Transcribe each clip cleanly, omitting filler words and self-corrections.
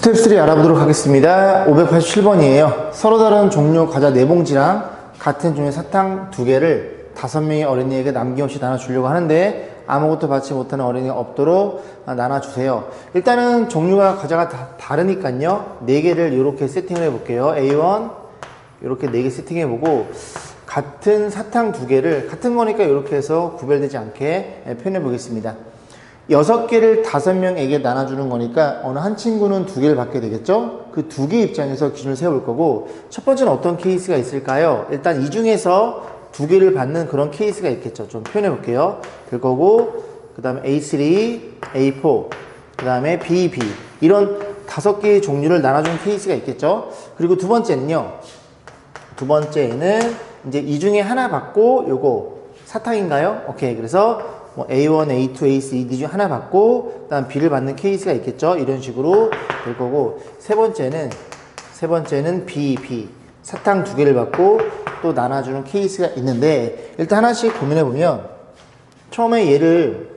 스텝 3 알아보도록 하겠습니다. 587번이에요. 서로 다른 종류 과자 4봉지랑 같은 종류의 사탕 2개를 5명의 어린이에게 남김없이 나눠주려고 하는데 아무것도 받지 못하는 어린이가 없도록 나눠주세요. 일단은 종류가 과자가 다 다르니까요. 4개를 이렇게 세팅을 해볼게요. A1 이렇게 4개 세팅해보고 같은 사탕 2개를 같은 거니까 이렇게 해서 구별되지 않게 표현해 보겠습니다. 6개를 5명에게 나눠주는 거니까 어느 한 친구는 2개를 받게 되겠죠? 그 2개 입장에서 기준을 세워볼 거고, 첫 번째는 어떤 케이스가 있을까요? 일단 이 중에서 2개를 받는 그런 케이스가 있겠죠. 좀 표현해 볼게요. 될 거고, 그 다음에 A3, A4, 그 다음에 B, 이런 5개의 종류를 나눠주는 케이스가 있겠죠? 그리고 두 번째는요. 두 번째는 이제 이 중에 하나 받고 요거 사탕인가요? 오케이. 그래서 뭐 A1, A2, A3, D 중 하나 받고 그다음 B를 받는 케이스가 있겠죠. 이런 식으로 될 거고, 세 번째는 B 사탕 2개를 받고 또 나눠주는 케이스가 있는데, 일단 하나씩 고민해 보면 처음에 얘를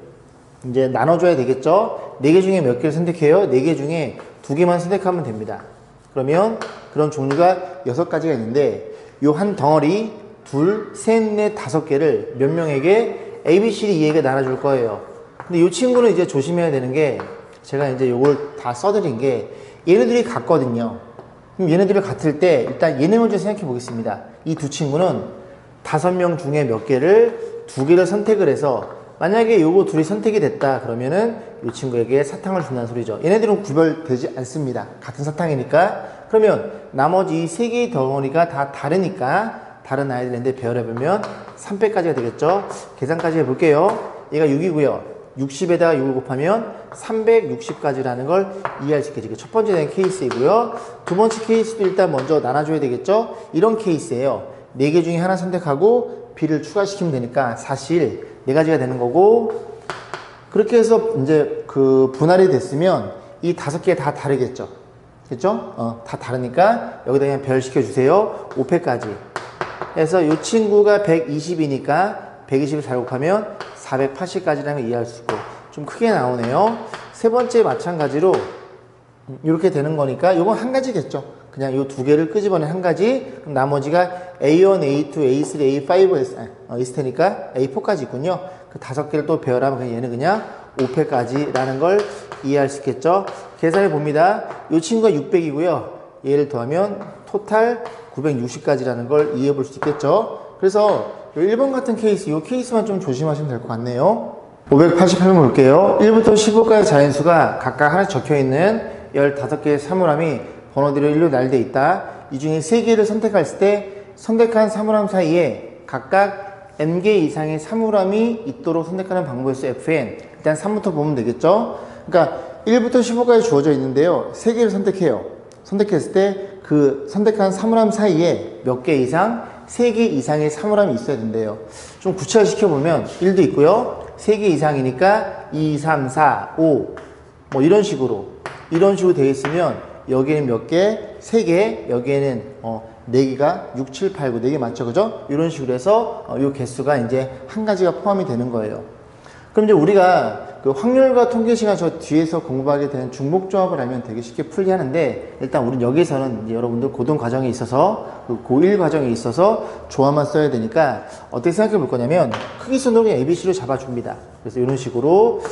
이제 나눠줘야 되겠죠. 4개 중에 몇 개를 선택해요? 4개 중에 2개만 선택하면 됩니다. 그러면 그런 종류가 6가지가 있는데, 요 한 덩어리 둘, 셋, 넷, 5개를 몇 명에게 A, B, C, D, E에게 나눠줄 거예요. 근데 이 친구는 이제 조심해야 되는 게, 제가 이제 요걸 다 써드린 게 얘네들이 같거든요. 그럼 얘네들이 같을 때 일단 얘네 먼저 생각해 보겠습니다. 이 두 친구는 5명 중에 몇 개를 2개를 선택을 해서, 만약에 요거 둘이 선택이 됐다 그러면은 이 친구에게 사탕을 준다는 소리죠. 얘네들은 구별되지 않습니다. 같은 사탕이니까. 그러면 나머지 이 3개의 덩어리가 다 다르니까 다른 아이들인데 배열해보면 300까지가 되겠죠. 계산까지 해볼게요. 얘가 6이고요. 60에다가 6을 곱하면 360까지라는 걸 이해할 수 있게, 첫 번째 된 케이스이고요. 두 번째 케이스도 일단 먼저 나눠줘야 되겠죠. 이런 케이스예요. 4개 중에 하나 선택하고 B를 추가시키면 되니까 사실 4가지가 되는 거고, 그렇게 해서 이제 그 분할이 됐으면 이 5개 다 다르겠죠. 그렇죠? 다 다르니까 여기다 그냥 배열시켜 주세요. 5패까지 해서 이 친구가 120이니까 120을 잘 곱하면 480까지라는 걸 이해할 수 있고, 좀 크게 나오네요. 세 번째 마찬가지로 이렇게 되는 거니까 이건 한 가지겠죠. 그냥 이 2개를 끄집어낸 한 가지. 그럼 나머지가 A1, A2, A3, A5 있을 테니까 A4까지 있군요. 그 5개를 또 배열하면 그냥 얘는 그냥 5패까지라는 걸 이해할 수 있겠죠. 계산해 봅니다. 이 친구가 600이고요. 얘를 더하면 토탈 960까지라는 걸 이해해 볼 수 있겠죠. 그래서 1번 같은 케이스, 이 케이스만 좀 조심하시면 될 것 같네요. 588번 볼게요. 1부터 15까지 자연수가 각각 하나씩 적혀있는 15개의 사물함이 번호대로 1로 나열되어 있다. 이 중에 3개를 선택했을 때 선택한 사물함 사이에 각각 n개 이상의 사물함이 있도록 선택하는 방법에서 fn. 일단 3부터 보면 되겠죠. 그러니까 1부터 15까지 주어져 있는데요. 3개를 선택해요. 선택했을 때 그 선택한 사물함 사이에 몇 개 이상, 3개 이상의 사물함이 있어야 된대요. 좀 구체화시켜보면 1도 있고요. 3개 이상이니까 2, 3, 4, 5 뭐 이런 식으로 되어 있으면 여기에는 몇 개? 3개. 여기에는 4개가 6, 7, 8, 9 4개 맞죠? 그죠? 이런 식으로 해서 이 개수가 이제 한 가지가 포함이 되는 거예요. 그럼 이제 우리가 그 확률과 통계 시간 저 뒤에서 공부하게 되는 중복조합을 알면 되게 쉽게 풀게 하는데, 일단 우린 여기서는 이제 여러분들 고등 과정에 있어서, 그 고1 과정에 있어서 조합만 써야 되니까 어떻게 생각해 볼 거냐면, 크기 순으로 ABC로 잡아줍니다. 그래서 이런 식으로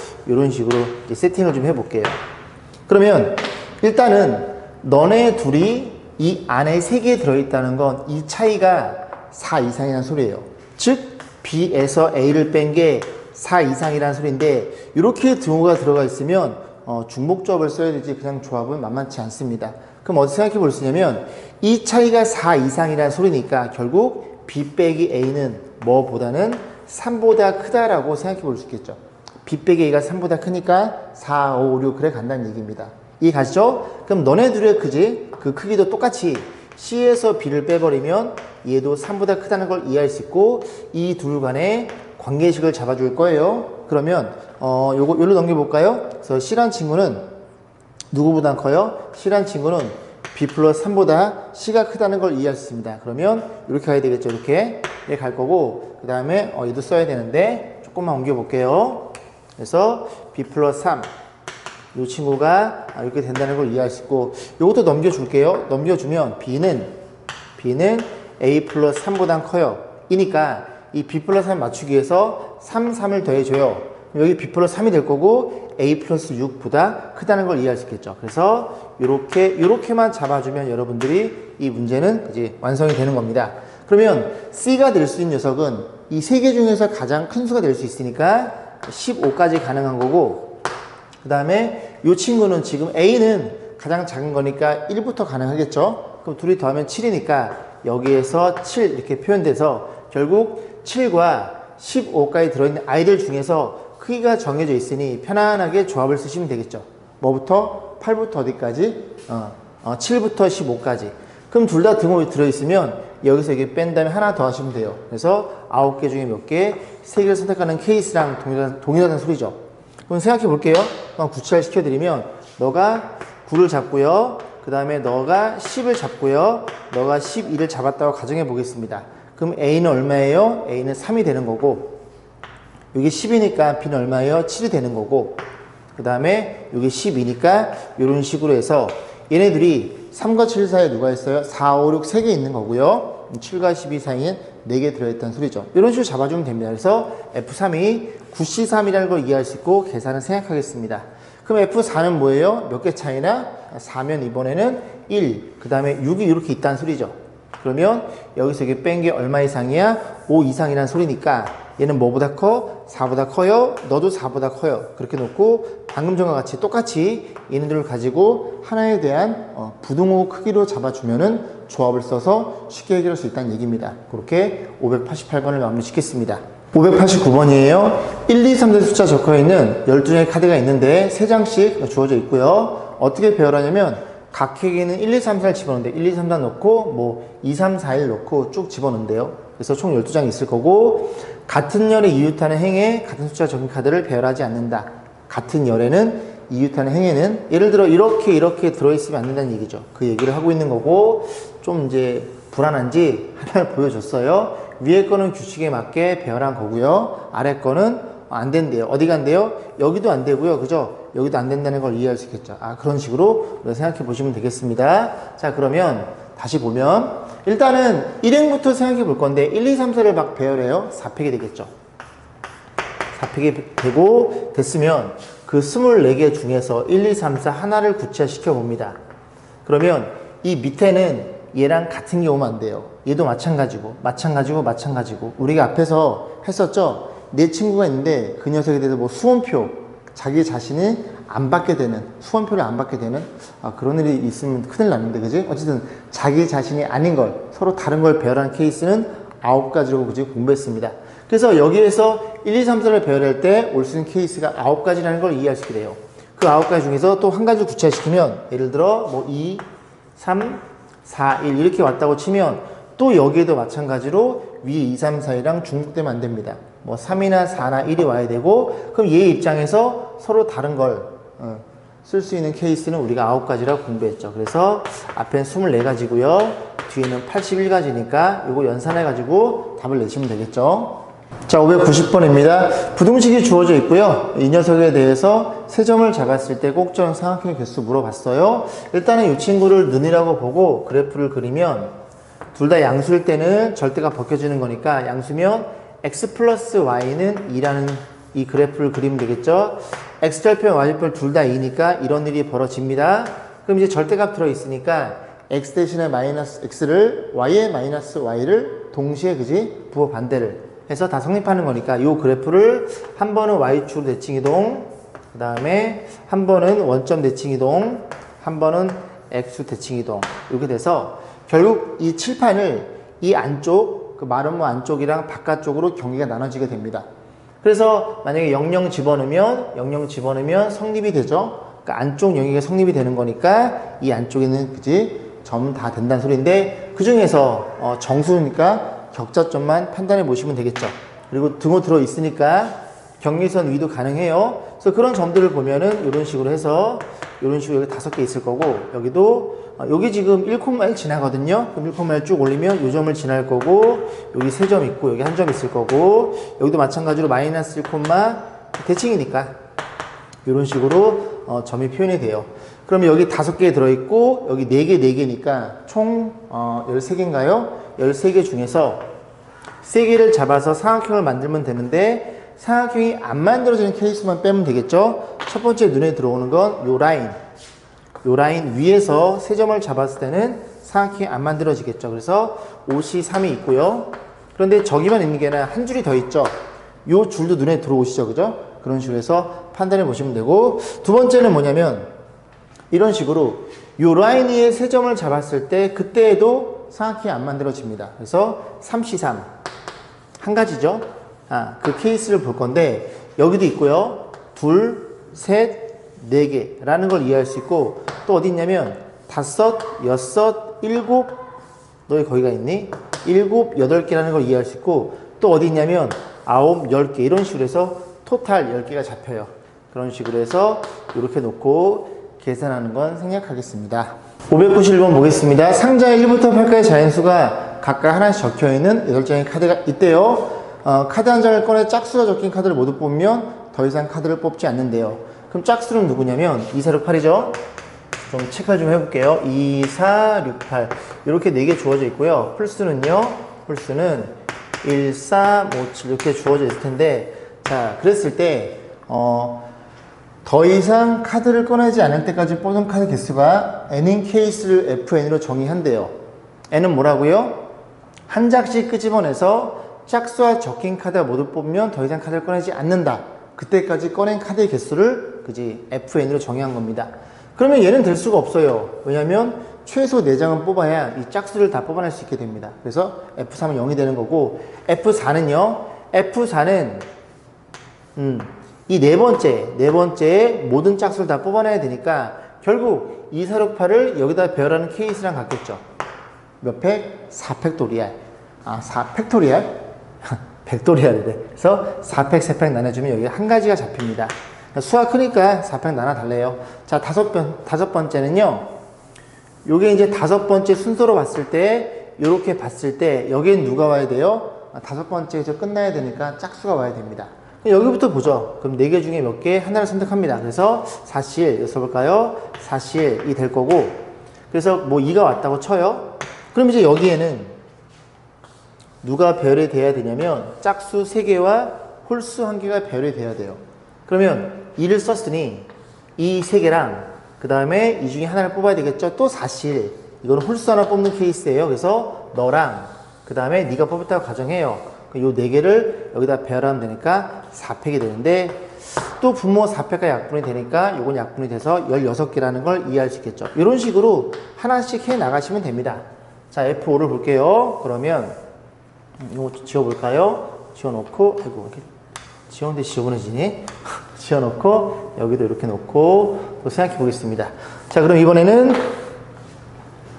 이제 세팅을 좀 해볼게요. 그러면 일단은 너네 둘이 이 안에 3개 들어있다는 건 이 차이가 4 이상이라는 소리예요. 즉 B에서 A를 뺀 게 4 이상이라는 소리인데, 이렇게 등호가 들어가 있으면 중복조합을 써야 되지 그냥 조합은 만만치 않습니다. 그럼 어떻게 생각해 볼 수 있냐면, 이 차이가 4 이상이라는 소리니까 결국 B 빼기 A는 뭐보다는 3보다 크다라고 생각해 볼 수 있겠죠. B 빼기 A가 3보다 크니까 4, 5, 6 그래 간다는 얘기입니다. 이해 가시죠? 그럼 너네 둘의 그 크기도 똑같이 C에서 B를 빼버리면 얘도 3보다 크다는 걸 이해할 수 있고, 이 둘 간의 관계식을 잡아줄 거예요. 그러면 요로 넘겨볼까요? 그래서 C란 친구는 누구보다 커요? C란 친구는 B 플러스 3보다 C가 크다는 걸 이해할 수 있습니다. 그러면 이렇게 가야 되겠죠. 이렇게 갈 거고, 그 다음에 얘도 써야 되는데 조금만 옮겨볼게요. 그래서 B 플러스 3 이 친구가 이렇게 된다는 걸 이해할 수 있고, 이것도 넘겨줄게요. 넘겨주면 B는 A 플러스 3보단 커요. 이니까 이 B 플러스 3 맞추기 위해서 3, 3을 더해줘요. 여기 B 플러스 3이 될 거고 A 플러스 6보다 크다는 걸 이해할 수 있겠죠. 그래서 요렇게만 잡아주면 여러분들이 이 문제는 이제 완성이 되는 겁니다. 그러면 C가 될 수 있는 녀석은 이 세 개 중에서 가장 큰 수가 될 수 있으니까 15까지 가능한 거고, 그 다음에 이 친구는 지금 A는 가장 작은 거니까 1부터 가능하겠죠. 그럼 둘이 더하면 7이니까 여기에서 7 이렇게 표현돼서 결국 7과 15까지 들어있는 아이들 중에서 크기가 정해져 있으니 편안하게 조합을 쓰시면 되겠죠. 뭐부터? 8부터 어디까지? 7부터 15까지. 그럼 둘 다 등호에 들어있으면 여기서 이게 뺀 다음에 하나 더 하시면 돼요. 그래서 9개 중에 몇 개? 3개를 선택하는 케이스랑 동일하다는 소리죠. 그럼 생각해 볼게요. 구체화 시켜드리면 너가 9를 잡고요. 그 다음에 너가 10을 잡고요. 너가 12를 잡았다고 가정해 보겠습니다. 그럼 A는 얼마예요? A는 3이 되는 거고, 여기 10이니까 B는 얼마예요? 7이 되는 거고, 그 다음에 여기 12니까 이런 식으로 해서 얘네들이 3과 7 사이에 누가 있어요? 4, 5, 6, 3개 있는 거고요. 7과 12 사이엔 4개 들어있다는 소리죠. 이런 식으로 잡아주면 됩니다. 그래서 F3이 9C3이라는 걸 이해할 수 있고 계산을 생각하겠습니다. 그럼 F4는 뭐예요? 몇 개 차이나? 4면 이번에는 1, 그 다음에 6이 이렇게 있다는 소리죠. 그러면 여기서 이게 뺀 게 얼마 이상이야? 5 이상이라는 소리니까 얘는 뭐보다 커? 4보다 커요? 너도 4보다 커요. 그렇게 놓고 방금 전과 같이 똑같이 얘네들을 가지고 하나에 대한 부등호 크기로 잡아주면은 조합을 써서 쉽게 해결할 수 있다는 얘기입니다. 그렇게 588번을 마무리 짓겠습니다. 589번이에요. 1, 2, 3대 숫자 적혀 있는 12장의 카드가 있는데 3장씩 주어져 있고요. 어떻게 배열하냐면 각 획에는 1, 2, 3, 4를 집어넣는데 1, 2, 3, 4 넣고 뭐 2, 3, 4, 1 넣고 쭉 집어넣는데요. 그래서 총 12장이 있을 거고, 같은 열에 이웃하는 행에 같은 숫자 적힌 카드를 배열하지 않는다. 같은 열에는 이웃하는 행에는 예를 들어 이렇게 들어있으면 안 된다는 얘기죠. 그 얘기를 하고 있는 거고, 좀 이제 불안한지 하나를 보여줬어요. 위에 거는 규칙에 맞게 배열한 거고요. 아래 거는 안 된대요. 어디가 안 돼요? 여기도 안 되고요. 그죠? 여기도 안 된다는 걸 이해할 수 있겠죠. 그런 식으로 생각해 보시면 되겠습니다. 자, 그러면 다시 보면 일단은 1행부터 생각해 볼 건데 1, 2, 3, 4를 막 배열해요. 4팩이 되겠죠. 4팩이 되고 됐으면 그 24개 중에서 1, 2, 3, 4 하나를 구체화시켜 봅니다. 그러면 이 밑에는 얘랑 같은 게 오면 안 돼요. 얘도 마찬가지고 우리가 앞에서 했었죠. 내 친구가 있는데 그 녀석에 대해서 뭐 수험표, 자기 자신이 안 받게 되는, 수험표를 안 받게 되는 그런 일이 있으면 큰일 났는데, 그지? 어쨌든 자기 자신이 아닌 걸, 서로 다른 걸 배열하는 케이스는 9가지라고 그지 공부했습니다. 그래서 여기에서 1, 2, 3, 4를 배열할 때 올 수 있는 케이스가 9가지라는 걸 이해할 수 있게 돼요. 그 9가지 중에서 또 한 가지를 구체화시키면, 예를 들어 뭐 2, 3, 4, 1 이렇게 왔다고 치면 또 여기에도 마찬가지로 위에 2, 3, 4이랑 중복되면 안 됩니다. 뭐 3이나 4나 1이 와야 되고, 그럼 얘 입장에서 서로 다른 걸 쓸 수 있는 케이스는 우리가 9가지라고 공부했죠. 그래서 앞엔 24가지고요. 뒤에는 81가지니까 이거 연산해가지고 답을 내시면 되겠죠. 자, 590번입니다. 부등식이 주어져 있고요. 이 녀석에 대해서 세 점을 잡았을 때 꼭정 삼각형의 개수 물어봤어요. 일단은 이 친구를 눈이라고 보고 그래프를 그리면 둘 다 양수일 때는 절대가 벗겨지는 거니까 양수면 x 플러스 y는 2라는 이 그래프를 그리면 되겠죠. x절편 y절편 둘 다 2니까 이런 일이 벌어집니다. 그럼 이제 절대값 들어있으니까 x 대신에 마이너스 x를 y에 마이너스 y를 동시에 그지 부호 반대를 해서 다 성립하는 거니까 이 그래프를 한 번은 y축 대칭이동, 그 다음에 한 번은 원점 대칭이동, 한 번은 x축 대칭이동 이렇게 돼서 결국 이 칠판을 이 안쪽, 그 마름모 안쪽이랑 바깥쪽으로 경계가 나눠지게 됩니다. 그래서 만약에 00 집어넣으면 성립이 되죠. 그러니까 안쪽 영역이 성립이 되는 거니까 이 안쪽에는 그지 점 다 된다는 소리인데, 그 중에서 정수니까 격자점만 판단해 보시면 되겠죠. 그리고 등호 들어 있으니까 경계선 위도 가능해요. 그래서 그런 점들을 보면은 이런 식으로 해서 이런 식으로 여기 5개 있을 거고, 여기도 여기 지금 1,1 지나거든요. 그럼 1,1 쭉 올리면 이 점을 지날 거고, 여기 3점 있고 여기 1점 있을 거고, 여기도 마찬가지로 마이너스 1, 대칭이니까 이런 식으로 점이 표현이 돼요. 그러면 여기 5개 들어있고 여기 4개, 4개니까 총 13개인가요? 13개 중에서 3개를 잡아서 삼각형을 만들면 되는데 삼각형이 안 만들어지는 케이스만 빼면 되겠죠? 첫 번째 눈에 들어오는 건 요 라인 위에서 3점을 잡았을 때는 삼각형이 안 만들어지겠죠. 그래서 옷이 3이 있고요. 그런데 저기만 있는 게 아니라 한 줄이 더 있죠. 요 줄도 눈에 들어오시죠, 그죠? 그런 식으로 해서 판단해 보시면 되고, 두 번째는 뭐냐면 이런 식으로 요 라인 위에 3점을 잡았을 때 그때에도 삼각형이 안 만들어집니다. 그래서 3C3 한 가지죠. 그 케이스를 볼 건데 여기도 있고요. 2, 셋, 4개라는 걸 이해할 수 있고, 또 어디 있냐면 5, 6, 7, 너희 거기가 있니? 7, 8개라는 걸 이해할 수 있고, 또 어디 있냐면 9, 10개 이런 식으로 해서 토탈 10개가 잡혀요. 그런 식으로 해서 이렇게 놓고 계산하는 건 생략하겠습니다. 591번 보겠습니다. 상자 1부터 8까지 자연수가 각각 하나씩 적혀있는 8장의 카드가 있대요. 카드 한 장을 꺼내 짝수가 적힌 카드를 모두 뽑으면 더 이상 카드를 뽑지 않는데요. 그럼 짝수는 누구냐면 2, 4, 6, 8이죠. 좀 체크를 좀 해볼게요. 2, 4, 6, 8 이렇게 4개 주어져 있고요. 풀수는요. 풀수는 1, 4, 5, 7 이렇게 주어져 있을 텐데, 자 그랬을 때 더 이상 카드를 꺼내지 않을 때까지 뽑은 카드 개수가 n인 케이스를 FN으로 정의한대요. n은 뭐라고요? 한 장씩 끄집어내서 짝수와 적힌 카드가 모두 뽑으면 더 이상 카드를 꺼내지 않는다. 그때까지 꺼낸 카드의 개수를 그지 FN으로 정의한 겁니다. 그러면 얘는 될 수가 없어요. 왜냐하면 최소 4장은 뽑아야 이 짝수를 다 뽑아낼 수 있게 됩니다. 그래서 F3은 0이 되는 거고, F4는요. F4는 이 네 번째에 모든 짝수를 다 뽑아내야 되니까 결국 2, 4, 6, 8을 여기다 배열하는 케이스랑 같겠죠. 몇 팩? 4팩토리알. 4팩토리알? 팩토리알이래. 그래서 4팩, 3팩 나눠주면 여기 한 가지가 잡힙니다. 수가 크니까 4팩 나눠 달래요. 자, 다섯 번째는요. 요게 이제 5번째 순서로 봤을 때, 요렇게 봤을 때, 여기엔 누가 와야 돼요? 5번째에서 끝나야 되니까 짝수가 와야 됩니다. 여기부터 보죠. 그럼 4개 중에 몇 개? 하나를 선택합니다. 그래서 4실, 여기서 볼까요? 4실이 될 거고, 그래서 뭐 2가 왔다고 쳐요. 그럼 이제 여기에는 누가 배열이 돼야 되냐면 짝수 3개와 홀수 1개가 배열이 돼야 돼요. 그러면 2를 썼으니 이 3개랑 그 다음에 이 중에 하나를 뽑아야 되겠죠. 또 4실, 이건 홀수 하나 뽑는 케이스예요. 그래서 너랑 그 다음에 네가 뽑았다고 가정해요. 요 4개를 여기다 배열하면 되니까 4팩이 되는데, 또 분모 4팩과 약분이 되니까 요건 약분이 돼서 16개라는 걸 이해할 수 있겠죠. 이런 식으로 하나씩 해 나가시면 됩니다. 자, F5를 볼게요. 그러면 이거 지워볼까요? 지워놓고, 아이고 이렇게 지웠는데 지저분해지니? 지워놓고 여기도 이렇게 놓고 또 생각해 보겠습니다. 자, 그럼 이번에는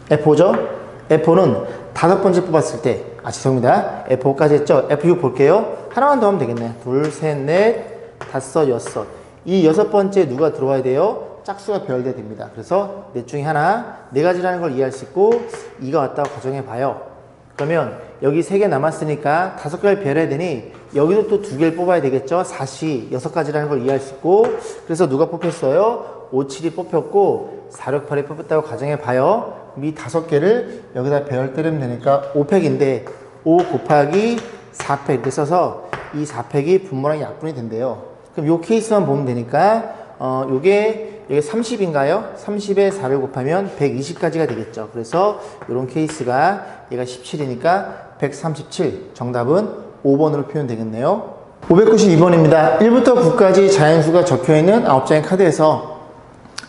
F5죠? F5는 5번째 뽑았을 때, 죄송합니다. F5까지 했죠? F6 볼게요. 하나만 더 하면 되겠네. 2, 셋, 넷, 5, 6. 이 6번째 누가 들어와야 돼요? 짝수가 배열돼야 됩니다. 그래서 넷 중에 하나, 4가지라는 걸 이해할 수 있고, 2가 왔다고 가정해 봐요. 그러면 여기 3개 남았으니까 5개를 배열해야 되니 여기도 또 2개를 뽑아야 되겠죠? 4시 6가지라는 걸 이해할 수 있고, 그래서 누가 뽑혔어요? 5, 7이 뽑혔고 4, 6, 8이 뽑혔다고 가정해 봐요. 이 5개를 여기다 배열 때리면 되니까 5팩인데 5 곱하기 4팩 이렇게 써서 이 4팩이 분모랑 약분이 된대요. 그럼 요 케이스만 보면 되니까 요게 여기 30인가요? 30에 4를 곱하면 120까지가 되겠죠. 그래서 이런 케이스가 얘가 17이니까 137. 정답은 5번으로 표현되겠네요. 592번입니다. 1부터 9까지 자연수가 적혀있는 9장의 카드에서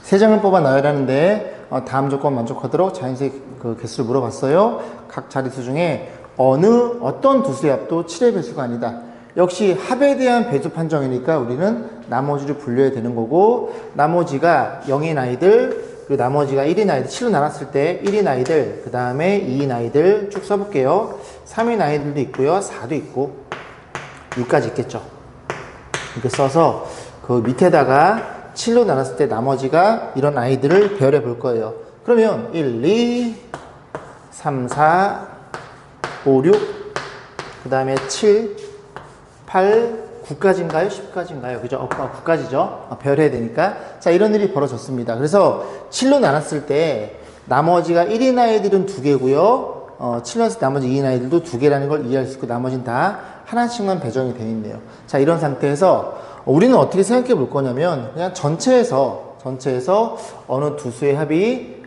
3장을 뽑아 나열하는데 다음 조건 만족하도록 자연수의 그 개수를 물어봤어요. 각 자릿수 중에 어떤 두 수의 합도 7의 배수가 아니다. 역시 합에 대한 배수 판정이니까 우리는 나머지를 분류해야 되는 거고, 나머지가 0인 아이들, 그리고 나머지가 1인 아이들, 7로 나눴을 때 1인 아이들, 그 다음에 2인 아이들 쭉 써볼게요. 3인 아이들도 있고요. 4도 있고 6까지 있겠죠. 이렇게 써서 그 밑에다가 7로 나눴을 때 나머지가 이런 아이들을 배열해 볼 거예요. 그러면 1, 2, 3, 4, 5, 6, 그 다음에 7, 8, 9까지인가요? 10까지인가요? 그죠? 9까지죠? 배열해야 되니까. 자, 이런 일이 벌어졌습니다. 그래서 7로 나눴을 때 나머지가 1인 아이들은 2개고요. 7에서 나머지 2인 아이들도 2개라는 걸 이해할 수 있고 나머지는 다 하나씩만 배정이 되어 있네요. 자, 이런 상태에서 우리는 어떻게 생각해 볼 거냐면 그냥 전체에서 어느 두 수의 합이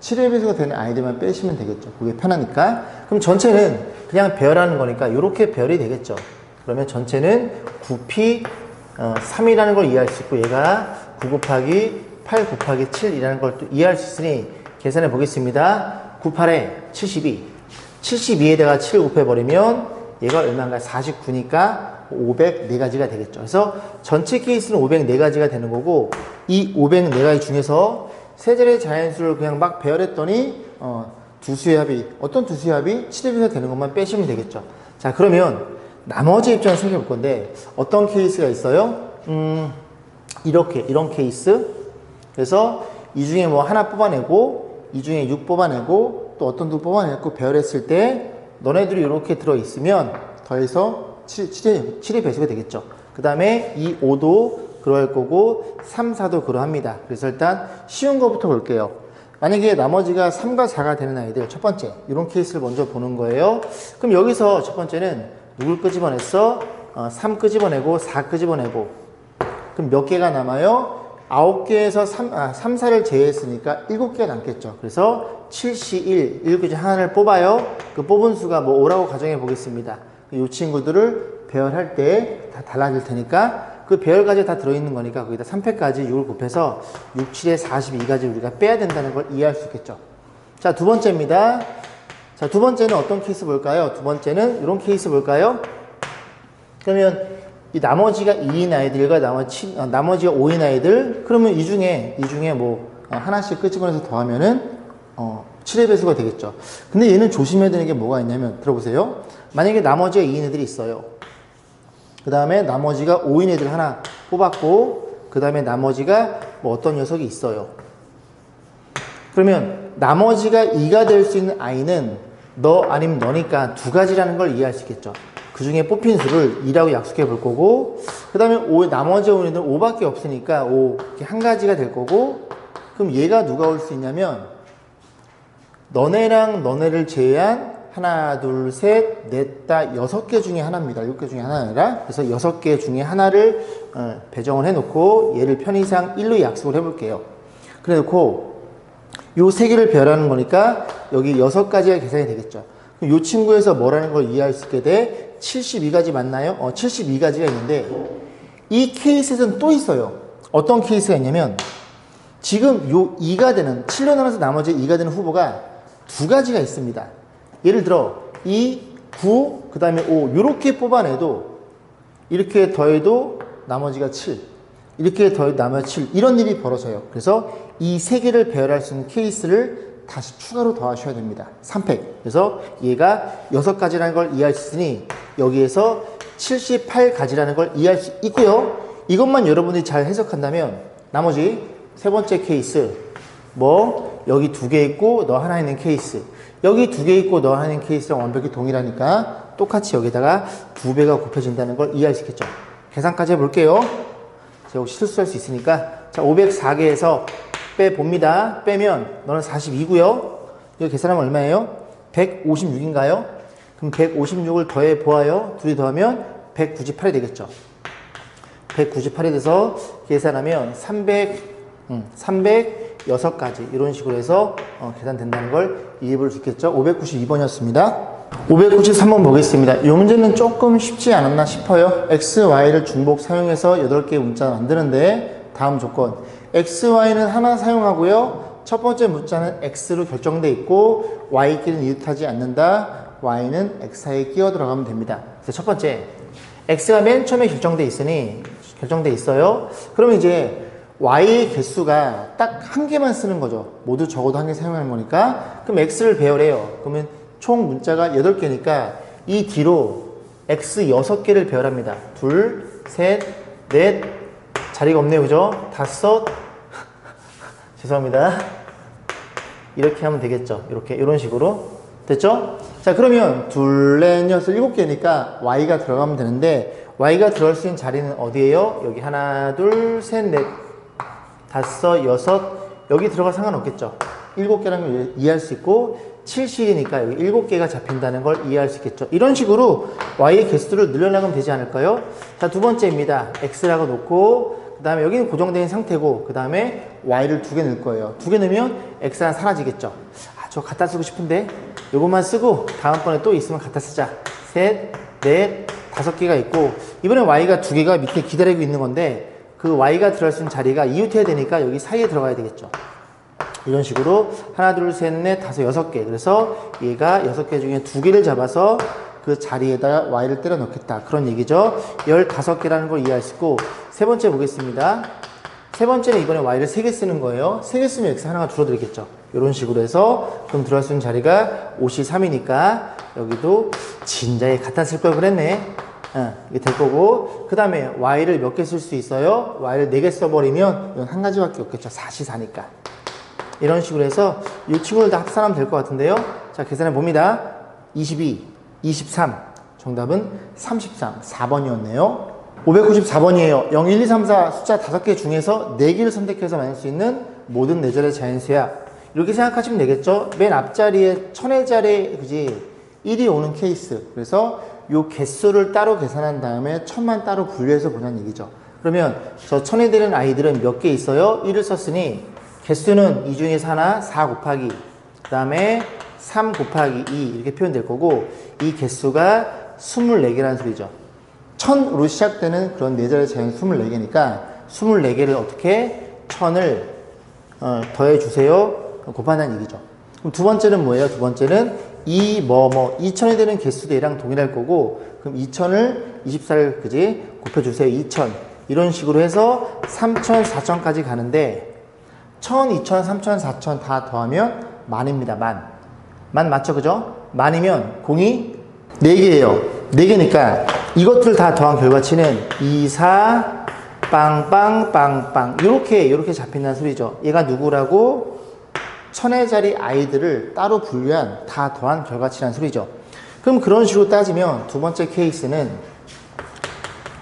7의 배수가 되는 아이들만 빼시면 되겠죠. 그게 편하니까. 그럼 전체는 그냥 배열하는 거니까 이렇게 배열이 되겠죠. 그러면 전체는 9p 3이라는 걸 이해할 수 있고 얘가 9 곱하기 8 곱하기 7이라는 걸 또 이해할 수 있으니 계산해 보겠습니다. 98에 72. 72에다가 7을 곱해버리면 얘가 얼마인가? 49니까 504가지가 되겠죠. 그래서 전체 케이스는 504가지가 되는 거고 이 504가지 중에서 세 자리의 자연수를 그냥 막 배열했더니 두 수의 합이 어떤 두 수의 합이 7의 배수가 되는 것만 빼시면 되겠죠. 자, 그러면 나머지 입장에서 생각해 볼 건데 어떤 케이스가 있어요? 이런 케이스. 그래서 이 중에 뭐 하나 뽑아내고 이 중에 6 뽑아내고 또 어떤 두 뽑아내고 배열했을 때 너네들이 이렇게 들어있으면 더해서 7의 배수가 되겠죠. 그 다음에 이 5도 그러할 거고 3, 4도 그러합니다. 그래서 일단 쉬운 거부터 볼게요. 만약에 나머지가 3과 4가 되는 아이들 첫 번째 이런 케이스를 먼저 보는 거예요. 그럼 여기서 첫 번째는 누굴 끄집어냈어? 3 끄집어내고 4 끄집어내고 그럼 몇 개가 남아요? 9개에서 3, 4를 제외했으니까 7개가 남겠죠. 그래서 7, C, 1, 7개 중 하나를 뽑아요. 그 뽑은 수가 뭐 5라고 가정해 보겠습니다. 이 친구들을 배열할 때 다 달라질 테니까 그 배열까지 다 들어있는 거니까 거기다 3패까지 6을 곱해서 6, 7에 42가지 우리가 빼야 된다는 걸 이해할 수 있겠죠. 자, 두 번째입니다. 자, 두 번째는 어떤 케이스 볼까요? 두 번째는 이런 케이스 볼까요? 그러면 이 나머지가 2인 아이들과 나머지가 5인 아이들 그러면 이 중에 뭐 하나씩 끄집어내서 더하면은 7의 배수가 되겠죠. 근데 얘는 조심해야 되는 게 뭐가 있냐면 들어보세요. 만약에 나머지가 2인 애들이 있어요. 그 다음에 나머지가 5인 애들 하나 뽑았고 그 다음에 나머지가 뭐 어떤 녀석이 있어요. 그러면 나머지가 2가 될 수 있는 아이는 너 아니면 너니까 두 가지라는 걸 이해할 수 있겠죠. 그 중에 뽑힌 수를 2라고 약속해 볼 거고 그 다음에 나머지 5인들은 5밖에 없으니까 5 한 가지가 될 거고 그럼 얘가 누가 올 수 있냐면 너네랑 너네를 제외한 하나, 둘, 셋, 넷, 다 6개 중에 하나입니다. 7개 중에 하나 아니라 그래서 6개 중에 하나를 배정을 해놓고 얘를 편의상 1로 약속을 해볼게요. 그래 놓고 요 3개를 배열하는 거니까 여기 6가지가 계산이 되겠죠. 그럼 요 친구에서 뭐라는 걸 이해할 수 있게 돼? 72가지 맞나요? 72가지가 있는데 이 케이스에서는 또 있어요. 어떤 케이스가 있냐면 지금 요 2가 되는 7로 나눠서 나머지 2가 되는 후보가 두 가지가 있습니다. 예를 들어 2, 9, 그 다음에 5 이렇게 뽑아내도 이렇게 더해도 나머지가 7 이렇게 더해도 나머지 7 이런 일이 벌어져요. 그래서 이 세 개를 배열할 수 있는 케이스를 다시 추가로 더하셔야 됩니다. 3팩. 그래서 얘가 6가지라는 걸 이해할 수 있으니 여기에서 78가지라는 걸 이해할 수 있고요. 이것만 여러분들이 잘 해석한다면 나머지 세 번째 케이스 뭐 여기 2개 있고 너 하나 있는 케이스 여기 2개 있고 너 하나 있는 케이스랑 완벽히 동일하니까 똑같이 여기다가 2배가 곱해진다는 걸 이해할 수 있겠죠. 계산까지 해볼게요. 제가 혹시 실수할 수 있으니까 자 504개에서 빼봅니다. 빼면 너는 42고요. 이거 계산하면 얼마예요? 156인가요? 그럼 156을 더해 보아요. 둘이 더하면 198이 되겠죠. 198이 돼서 계산하면 306가지 이런 식으로 해서 계산된다는 걸 이해해 볼 수 있겠죠. 592번이었습니다. 593번 보겠습니다. 이 문제는 조금 쉽지 않았나 싶어요. x, y를 중복 사용해서 8개의 문자 만드는데 다음 조건 x, y는 하나 사용하고요. 첫 번째 문자는 x로 결정돼 있고 y끼리는 이웃하지 않는다. y는 x 사이에 끼어 들어가면 됩니다. 그래서 첫 번째 x가 맨 처음에 결정돼 있어요. 그러면 이제 y의 개수가 딱 한 개만 쓰는 거죠. 모두 적어도 한 개 사용하는 거니까. 그럼 x를 배열해요. 그러면 총 문자가 8개니까 이 뒤로 x 6개를 배열합니다. 둘, 셋, 넷, 자리가 없네요. 그죠? 5, 죄송합니다. 이렇게 하면 되겠죠. 이렇게, 이런 식으로. 됐죠? 자, 그러면 둘, 넷, 여섯, 일곱 개니까 y가 들어가면 되는데 y가 들어갈 수 있는 자리는 어디예요? 여기 하나, 둘, 셋, 넷, 다섯, 여섯, 여기 들어갈 상관없겠죠? 일곱 개라는 걸 이해할 수 있고 7실이니까 여기 일곱 개가 잡힌다는 걸 이해할 수 있겠죠? 이런 식으로 y의 개수를 늘려나가면 되지 않을까요? 자, 두 번째입니다. x라고 놓고 그 다음에 여기는 고정된 상태고 그 다음에 y를 두 개 넣을 거예요. 두 개 넣으면 x가 사라지겠죠? 아, 저 갖다 쓰고 싶은데 요것만 쓰고 다음번에 또 있으면 갖다 쓰자. 셋, 넷, 다섯 개가 있고 이번엔 y가 두 개가 밑에 기다리고 있는 건데 그 y가 들어갈 수 있는 자리가 이웃해야 되니까 여기 사이에 들어가야 되겠죠. 이런 식으로 하나, 둘, 셋, 넷, 다섯, 여섯 개. 그래서 얘가 여섯 개 중에 두 개를 잡아서 그 자리에다 y를 때려 넣겠다. 그런 얘기죠. 15개라는 걸 이해할 수 있고 세 번째 보겠습니다. 세 번째는 이번에 y를 3개 쓰는 거예요. 3개 쓰면 x 하나가 줄어들겠죠. 이런 식으로 해서 그럼 들어갈 수 있는 자리가 53이니까 여기도 진작에 갖다 쓸 걸 그랬네. 이게 될 거고 그 다음에 y를 몇 개 쓸 수 있어요? y를 4개 써버리면 이건 한 가지밖에 없겠죠. 4시4니까. 이런 식으로 해서 이 친구들 다 합산하면 될 것 같은데요. 자, 계산해 봅니다. 22, 23. 정답은 33, 4번이었네요. 594번이에요. 0, 1, 2, 3, 4 숫자 5개 중에서 4개를 선택해서 만들 수 있는 모든 4자리의 자연수야. 이렇게 생각하시면 되겠죠. 맨 앞자리에 천의 자리에 그지 1이 오는 케이스. 그래서 요 개수를 따로 계산한 다음에 천만 따로 분류해서 보자는 얘기죠. 그러면 저 천에 되는 아이들은 몇 개 있어요? 1을 썼으니 개수는 이 중에서 하나 4 곱하기 그 다음에 3 곱하기 2 이렇게 표현될 거고 이 개수가 24개라는 소리죠. 1000으로 시작되는 그런 4자리 자연 24개니까 24개를 어떻게 1000을 더해주세요. 곱한다는 얘기죠. 그럼 두 번째는 뭐예요? 두 번째는 2000에 되는 개수도 얘랑 동일할 거고 그럼 2000을 24를 그지 곱해주세요. 2000 이런 식으로 해서 3000, 4000까지 가는데 1000, 2000, 3000, 4000 다 더하면 만입니다. 만 맞죠? 그죠? 만이면 공이 4개예요. 4개니까 이것들 다 더한 결과치는 2, 4, 빵빵, 빵빵 요렇게 잡힌다는 소리죠. 얘가 누구라고? 천의 자리 아이들을 따로 분류한 다 더한 결과치라는 소리죠. 그럼 그런 식으로 따지면 두 번째 케이스는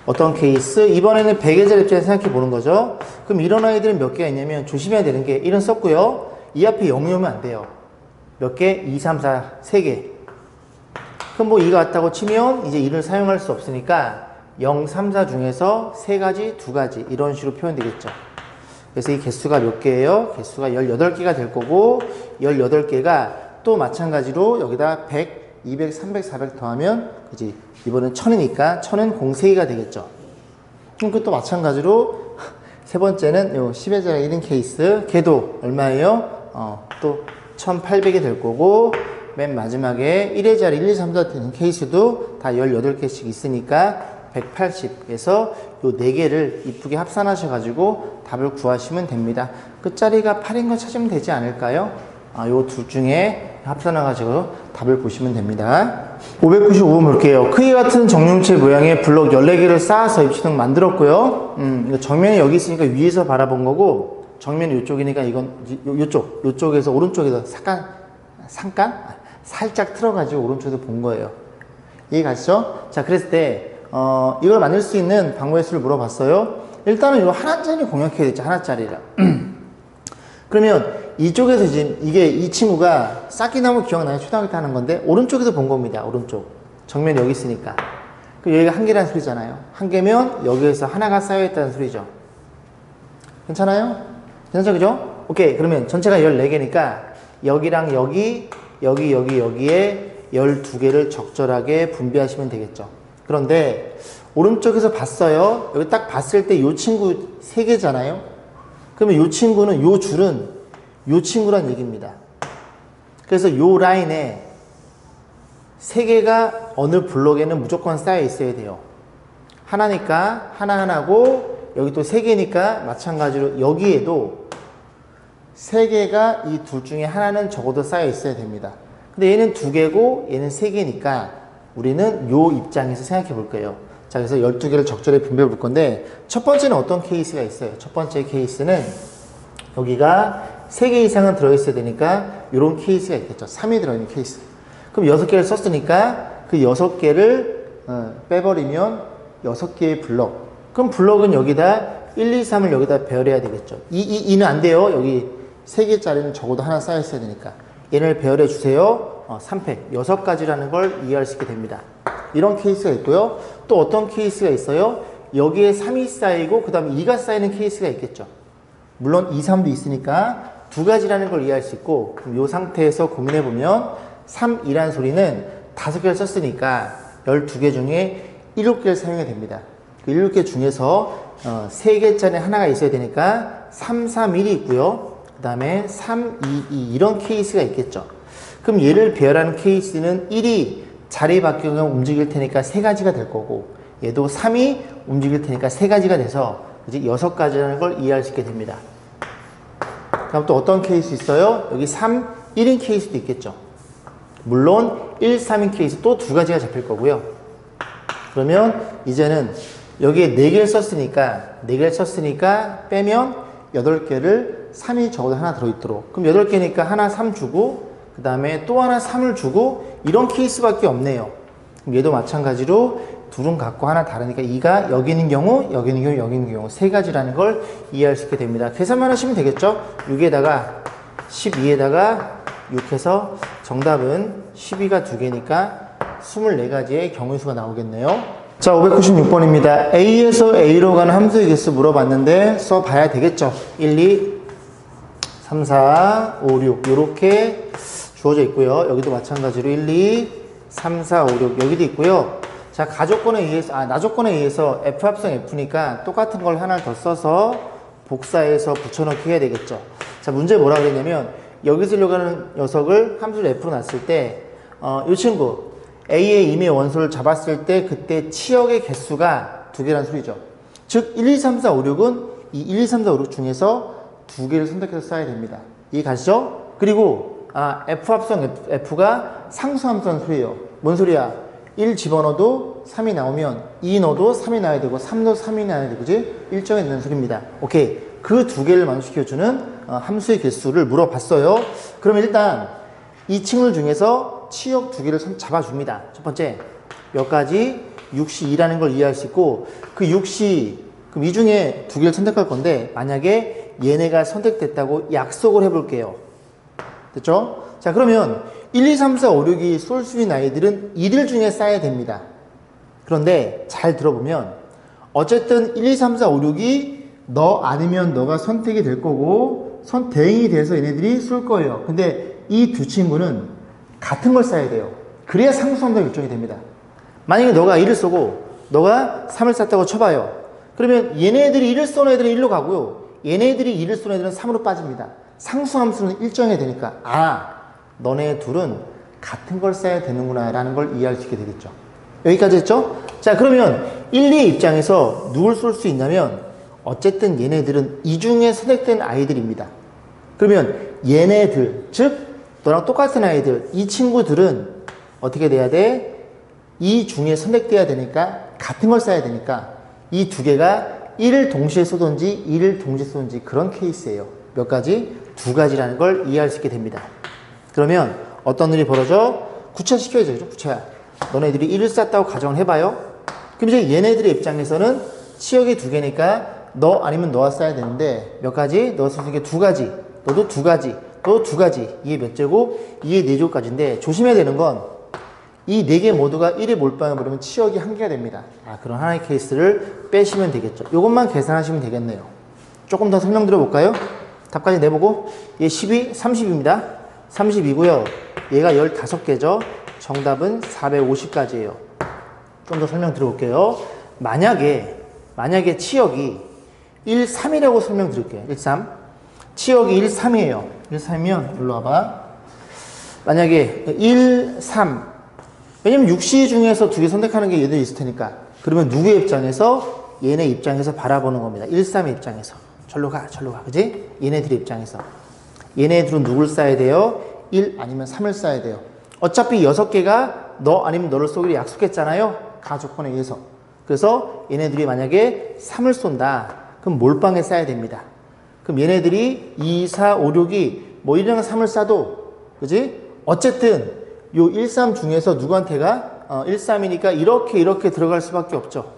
어떤 케이스? 이번에는 100의 자리 입장에서 생각해 보는 거죠. 그럼 이런 아이들은 몇 개가 있냐면 조심해야 되는 게 1은 썼고요. 이 앞에 0이 오면 안 돼요. 몇 개? 2, 3, 4, 3개. 그럼 뭐 2가 왔다고 치면 이제 1을 사용할 수 없으니까 0, 3, 4 중에서 3가지, 2가지 이런 식으로 표현되겠죠. 그래서 이 개수가 몇 개예요? 개수가 18개가 될 거고 18개가 또 마찬가지로 여기다 100, 200, 300, 400 더하면 그지 이번엔 1000이니까 1000은 공 3개가 되겠죠. 그럼 그것도 마찬가지로 세 번째는 요 10의 자리 1인 케이스 걔도 얼마예요? 또 1800이 될 거고 맨 마지막에 1의 자리 1, 2, 3, 4 되는 케이스도 다 18개씩 있으니까 180에서 요 4개를 이쁘게 합산하셔가지고 답을 구하시면 됩니다. 끝자리가 8인 거 찾으면 되지 않을까요? 요 둘 중에 합산해가지고 답을 보시면 됩니다. 595번 볼게요. 크기 같은 정육체 모양의 블록 14개를 쌓아서 입시등 만들었고요. 정면이 여기 있으니까 위에서 바라본 거고 정면이 이쪽이니까 이건 요쪽에서 오른쪽에서 잠깐 살짝 틀어가지고 오른쪽에서 본 거예요. 이해 가시죠? 자, 그랬을 때 이걸 만들 수 있는 방법의 수를 물어봤어요. 일단은 이거 하나짜리 공략해야 되죠. 하나짜리라. 그러면 이쪽에서 이제 이 친구가 쌓기나무 기억나요? 초등학교 때 하는 건데 오른쪽에서 본 겁니다. 오른쪽. 정면 여기 있으니까. 그럼 여기가 한 개라는 소리잖아요. 한 개면 여기에서 하나가 쌓여있다는 소리죠. 괜찮아요? 괜찮죠? 그죠? 오케이. 그러면 전체가 14개니까 여기랑 여기에 12개를 적절하게 분배하시면 되겠죠. 그런데 오른쪽에서 봤어요. 여기 딱 봤을 때 이 친구 3개잖아요. 그러면 이 친구는 이 줄은 이 친구란 얘기입니다. 그래서 이 라인에 3개가 어느 블록에는 무조건 쌓여 있어야 돼요. 하나니까 하나하나고 여기 또 3개니까 마찬가지로 여기에도 3개가 이 둘 중에 하나는 적어도 쌓여 있어야 됩니다. 근데 얘는 2개고 얘는 3개니까 우리는 요 입장에서 생각해 볼 거예요. 자, 그래서 12개를 적절히 분배해 볼 건데 첫 번째는 어떤 케이스가 있어요? 첫 번째 케이스는 여기가 3개 이상은 들어있어야 되니까 이런 케이스가 있겠죠. 3이 들어있는 케이스. 그럼 6개를 썼으니까 그 6개를 빼버리면 6개의 블럭. 그럼 블럭은 여기다 1, 2, 3을 여기다 배열해야 되겠죠. 2는 안 돼요. 여기 3개짜리는 적어도 하나 쌓여 있어야 되니까. 얘를 배열해 주세요. 3팩. 6가지라는 걸 이해할 수 있게 됩니다. 이런 케이스가 있고요. 또 어떤 케이스가 있어요? 여기에 3이 쌓이고 그 다음에 2가 쌓이는 케이스가 있겠죠. 물론 2, 3도 있으니까 2가지라는 걸 이해할 수 있고, 그럼 이 상태에서 고민해보면 3, 2라는 소리는 5개를 썼으니까 12개 중에 7개를 사용해야 됩니다. 그 7개 중에서 3개짜리 하나가 있어야 되니까 3, 3, 1이 있고요. 그 다음에 3, 2, 2 이런 케이스가 있겠죠. 그럼 얘를 배열하는 케이스는 1이 자리 바뀌면 움직일 테니까 3가지가 될 거고, 얘도 3이 움직일 테니까 3가지가 돼서 이제 6가지라는 걸 이해할 수 있게 됩니다. 그럼 또 어떤 케이스 있어요? 여기 3, 1인 케이스도 있겠죠. 물론 1, 3인 케이스 또 2가지가 잡힐 거고요. 그러면 이제는 여기에 4개를 썼으니까 빼면 8개를 3이 적어도 하나 들어있도록. 그럼 8개니까 하나 3 주고 그 다음에 또 하나 3을 주고 이런 케이스밖에 없네요. 그럼 얘도 마찬가지로 둘은 같고 하나 다르니까 2가 여기 있는 경우, 여기 있는 경우, 여기 있는 경우 3가지라는 걸 이해할 수 있게 됩니다. 계산만 하시면 되겠죠? 6에다가 12에다가 6 해서 정답은 12가 2개니까 24가지의 경우수가 나오겠네요. 자, 596번입니다. A에서 A로 가는 함수의 개수 물어봤는데 써봐야 되겠죠? 1, 2, 3, 4, 5, 6 이렇게 주어져 있고요. 여기도 마찬가지로 1, 2, 3, 4, 5, 6 여기도 있고요. 자, 가조건에 의해서, 나조건에 의해서 F 합성 F니까 똑같은 걸 하나 더 써서 복사해서 붙여넣기 해야 되겠죠. 자, 문제 뭐라 그랬냐면 여기 쓰려고 하는 녀석을 함수를 F로 놨을 때 이 친구 A의 임의 원소를 잡았을 때 그때 치역의 개수가 2개라는 소리죠. 즉 1, 2, 3, 4, 5, 6은 이 1, 2, 3, 4, 5, 6 중에서 2개를 선택해서 써야 됩니다. 이해 가시죠? 그리고 F 합성 F가 상수 함수라는 소리예요. 뭔 소리야? 1 집어넣어도 3이 나오면 2 넣어도 3이 나와야 되고 3 넣어도 3이 나와야 되고 그지? 일정에 있는 소리입니다. 오케이. 그 2개를 만족시켜주는 함수의 개수를 물어봤어요. 그러면 일단 이 층을 중에서 치역 2개를 잡아줍니다. 첫 번째, 몇 가지? 6시 2라는 걸 이해할 수 있고 그 6시, 그럼 이 중에 2개를 선택할 건데 만약에 얘네가 선택됐다고 약속을 해볼게요. 됐죠? 자, 그러면 1, 2, 3, 4, 5, 6이 쏠 수 있는 아이들은 이들 중에 쌓여야 됩니다. 그런데 잘 들어보면 어쨌든 1, 2, 3, 4, 5, 6이 너 아니면 너가 선택이 될 거고 대응이 돼서 얘네들이 쏠 거예요. 근데 이 두 친구는 같은 걸 쌓아야 돼요. 그래야 상수함수가 결정이 됩니다. 만약에 너가 1을 쏘고 너가 3을 쐈다고 쳐봐요. 그러면 얘네들이 1을 쏘는 애들은 1로 가고요. 얘네들이 2를 쏘는 애들은 3으로 빠집니다. 상수함수는 일정해야 되니까 너네 둘은 같은 걸 써야 되는구나 라는 걸 이해할 수 있게 되겠죠. 여기까지 했죠? 자, 그러면 1, 2의 입장에서 누굴 쏠 수 있냐면 어쨌든 얘네들은 이 중에 선택된 아이들입니다. 그러면 얘네들, 즉 너랑 똑같은 아이들, 이 친구들은 어떻게 돼야 돼? 이 중에 선택돼야 되니까 같은 걸 써야 되니까 이 2개가 1을 동시에 쏘든지 2를 동시에 쏘든지 그런 케이스예요. 몇 가지? 2가지라는 걸 이해할 수 있게 됩니다. 그러면 어떤 일이 벌어져? 구체화시켜야죠. 그죠? 구체화. 너네들이 1을 쐈다고 가정을 해봐요. 그럼 이제 얘네들의 입장에서는 치역이 2개니까 너 아니면 너가 써야 되는데 몇 가지? 너가 쓸 수 있는 게 2가지. 너도 2가지. 너 2가지. 이게 몇 제곱? 이게 4제곱까지인데 조심해야 되는 건 이 4개 모두가 1에 몰빵해 버리면 치역이 1개가 됩니다. 그런 하나의 케이스를 빼시면 되겠죠. 이것만 계산하시면 되겠네요. 조금 더 설명드려 볼까요? 답까지 내보고 얘 12, 30입니다. 30이고요. 얘가 15개죠. 정답은 450가지예요. 좀 더 설명 드려볼게요. 만약에 치역이 1, 3이라고 설명드릴게요. 1, 3. 치역이 1, 3이에요. 1, 3이면 일로 와봐. 만약에 1, 3. 왜냐면 6시 중에서 2개 선택하는 게 얘들이 있을 테니까. 그러면 누구의 입장에서? 얘네 입장에서 바라보는 겁니다. 1, 3의 입장에서. 절로 가. 그지? 얘네들의 입장에서. 얘네들은 누굴 쌓아야 돼요? 1 아니면 3을 쌓아야 돼요. 어차피 6개가 너 아니면 너를 쏘기로 약속했잖아요. 가조건에 의해서. 그래서 얘네들이 만약에 3을 쏜다. 그럼 몰빵에 쌓아야 됩니다. 그럼 얘네들이 2, 4, 5, 6이 뭐 1이랑 3을 쏴도 그지? 어쨌든 요 1, 3 중에서 누구한테가 1, 3이니까 이렇게 들어갈 수밖에 없죠.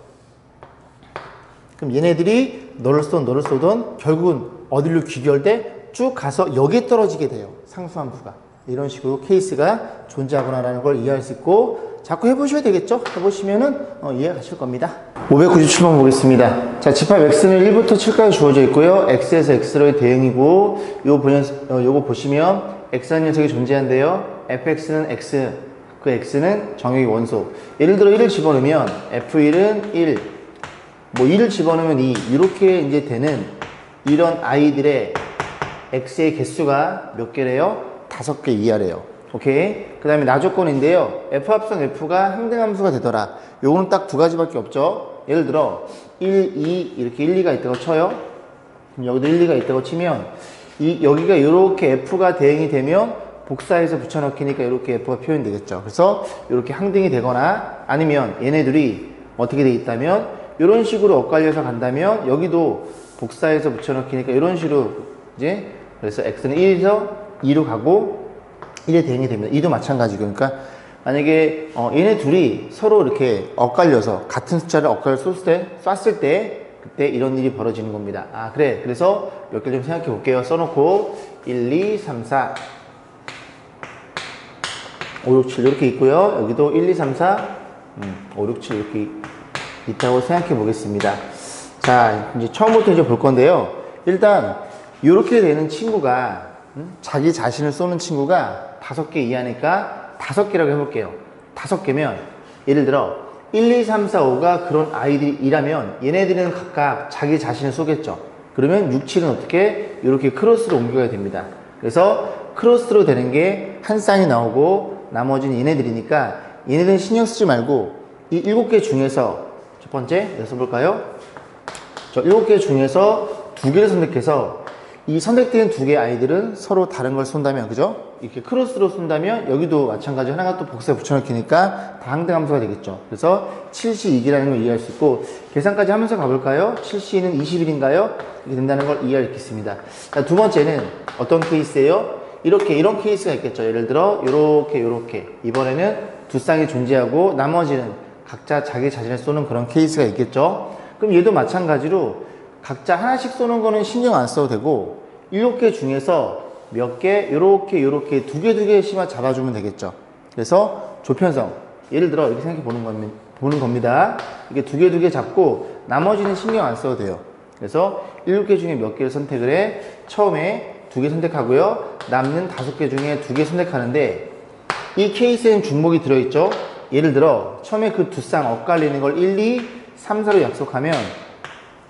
그럼 얘네들이 너를 쏘든 결국은 어디로 귀결돼? 쭉 가서 여기에 떨어지게 돼요. 상수함수가. 이런 식으로 케이스가 존재하구나라는 걸 이해할 수 있고 자꾸 해보셔야 되겠죠? 해보시면은 이해 가실 겁니다. 597번 보겠습니다. 자, 집합 x는 1부터 7까지 주어져 있고요. x에서 x로의 대응이고 요거 보시면 x라는 녀석이 존재한대요. fx는 x, 그 x는 정의의 원소. 예를 들어 1을 집어넣으면 f1은 1, 뭐 2를 집어넣으면 2 이렇게 이제 되는 이런 아이들의 x의 개수가 몇 개래요? 5개 이하래요. 오케이. 그 다음에 나조건인데요. f 합성 f가 항등함수가 되더라. 요거는 딱 두 가지밖에 없죠. 예를 들어 1, 2 이렇게 1, 2가 있다고 쳐요. 그럼 여기도 1, 2가 있다고 치면 여기가 이렇게 f가 대응이 되면 복사해서 붙여넣기니까 이렇게 f가 표현되겠죠. 그래서 이렇게 항등이 되거나 아니면 얘네들이 어떻게 돼 있다면 이런 식으로 엇갈려서 간다면 여기도 복사해서 붙여넣기니까 이런 식으로 이제 그래서 x는 1에서 2로 가고 1에 대응이 됩니다. 2도 마찬가지고 그러니까 만약에 얘네 둘이 서로 이렇게 엇갈려서 같은 숫자를 엇갈려 쐈을 때 그때 이런 일이 벌어지는 겁니다. 아 그래 그래서 몇 개 좀 생각해 볼게요. 써놓고 1, 2, 3, 4 5, 6, 7 이렇게 있고요. 여기도 1, 2, 3, 4 5, 6, 7 이렇게 있다고 생각해 보겠습니다. 자 이제 처음부터 이제 볼 건데요. 일단 이렇게 되는 친구가 자기 자신을 쏘는 친구가 5개 이하니까 5개라고 해볼게요. 5개면 예를 들어 1, 2, 3, 4, 5가 그런 아이들이라면 얘네들은 각각 자기 자신을 쏘겠죠. 그러면 6, 7은 어떻게? 이렇게 크로스로 옮겨야 됩니다. 그래서 크로스로 되는 게 한 쌍이 나오고 나머지는 얘네들이니까 얘네들은 신경 쓰지 말고 이 7개 중에서 첫 번째 써볼까요? 저 7개 중에서 2개를 선택해서 이 선택된 2개의 아이들은 서로 다른 걸 쏜다면 그죠? 이렇게 크로스로 쏜다면 여기도 마찬가지로 하나가 또 복사에 붙여넣기니까 다 항등함수가 되겠죠. 그래서 7C2기라는 걸 이해할 수 있고 계산까지 하면서 가볼까요? 7C는 21인가요? 이렇게 된다는 걸 이해할 수 있습니다. 자, 두 번째는 어떤 케이스예요? 이런 케이스가 있겠죠. 예를 들어 요렇게 이번에는 두 쌍이 존재하고 나머지는 각자 자기 자신을 쏘는 그런 케이스가 있겠죠. 그럼 얘도 마찬가지로 각자 하나씩 쏘는 거는 신경 안 써도 되고 7개 중에서 몇 개 요렇게 2개씩만 잡아주면 되겠죠. 그래서 조편성 예를 들어 이렇게 생각해 보는 겁니다. 이게 2개 잡고 나머지는 신경 안 써도 돼요. 그래서 7개 중에 몇 개를 선택을 해 처음에 2개 선택하고요. 남는 5개 중에 2개 선택하는데 이 케이스에는 중복이 들어있죠. 예를 들어 처음에 그 두 쌍 엇갈리는 걸 1, 2, 3, 4로 약속하면